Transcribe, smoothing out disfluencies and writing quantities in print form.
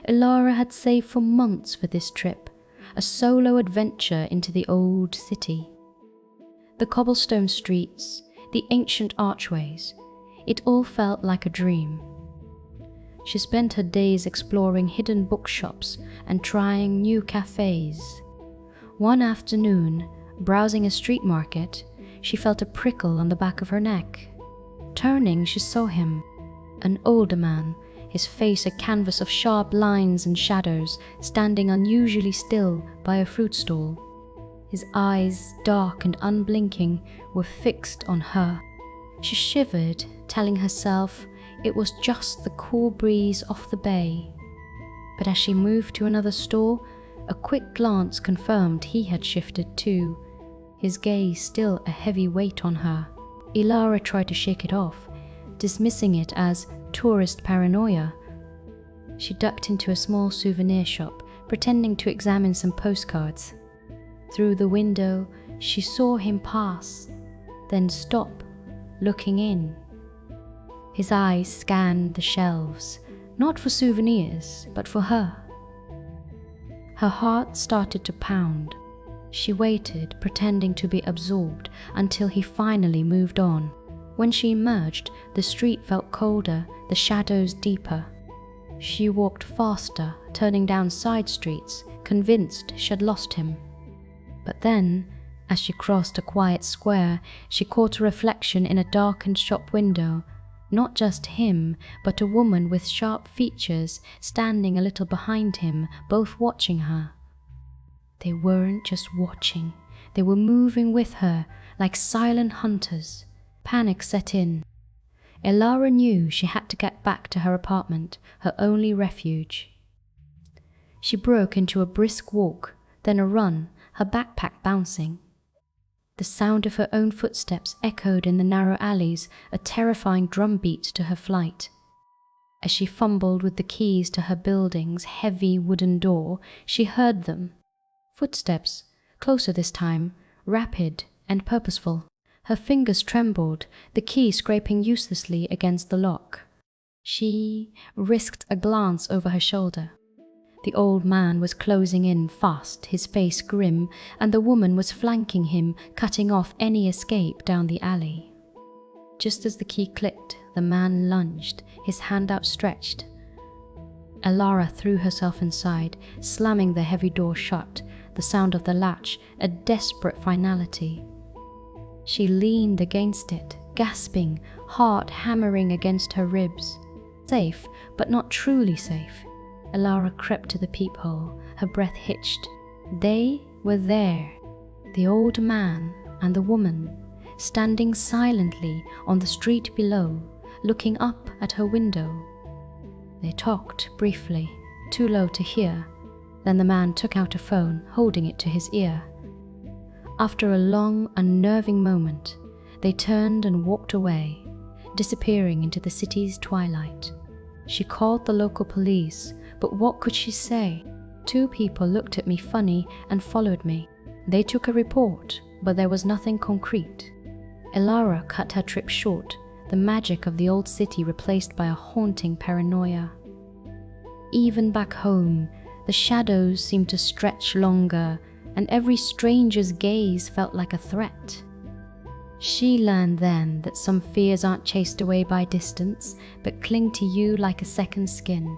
Elara had saved for months for this trip, a solo adventure into the old city. The cobblestone streets, the ancient archways, it all felt like a dream. She spent her days exploring hidden bookshops and trying new cafes. One afternoon, browsing a street market, she felt a prickle on the back of her neck. Turning, she saw him, an older man, his face a canvas of sharp lines and shadows, standing unusually still by a fruit stall. His eyes, dark and unblinking, were fixed on her. She shivered, telling herself it was just the cool breeze off the bay. But as she moved to another stall, a quick glance confirmed he had shifted too, his gaze still a heavy weight on her. Elara tried to shake it off, dismissing it as tourist paranoia. She ducked into a small souvenir shop, pretending to examine some postcards. Through the window, she saw him pass, then stop, looking in. His eyes scanned the shelves, not for souvenirs, but for her. Her heart started to pound. She waited, pretending to be absorbed, until he finally moved on. When she emerged, the street felt colder, the shadows deeper. She walked faster, turning down side streets, convinced she had lost him. But then, as she crossed a quiet square, she caught a reflection in a darkened shop window. Not just him, but a woman with sharp features standing a little behind him, both watching her. They weren't just watching, they were moving with her, like silent hunters. Panic set in. Elara knew she had to get back to her apartment, her only refuge. She broke into a brisk walk, then a run, her backpack bouncing. The sound of her own footsteps echoed in the narrow alleys, a terrifying drumbeat to her flight. As she fumbled with the keys to her building's heavy wooden door, she heard them. Footsteps, closer this time, rapid and purposeful. Her fingers trembled, the key scraping uselessly against the lock. She risked a glance over her shoulder. The old man was closing in fast, his face grim, and the woman was flanking him, cutting off any escape down the alley. Just as the key clicked, the man lunged, his hand outstretched. Elara threw herself inside, slamming the heavy door shut, the sound of the latch, a desperate finality. She leaned against it, gasping, heart hammering against her ribs. Safe, but not truly safe. Elara crept to the peephole, her breath hitched. They were there, the old man and the woman, standing silently on the street below, looking up at her window. They talked briefly, too low to hear. Then the man took out a phone, holding it to his ear. After a long, unnerving moment, they turned and walked away, disappearing into the city's twilight. She called the local police, but what could she say? 2 people looked at me funny and followed me. They took a report, but there was nothing concrete. Elara cut her trip short, the magic of the old city replaced by a haunting paranoia. Even back home, the shadows seemed to stretch longer, and every stranger's gaze felt like a threat. She learned then that some fears aren't chased away by distance, but cling to you like a second skin.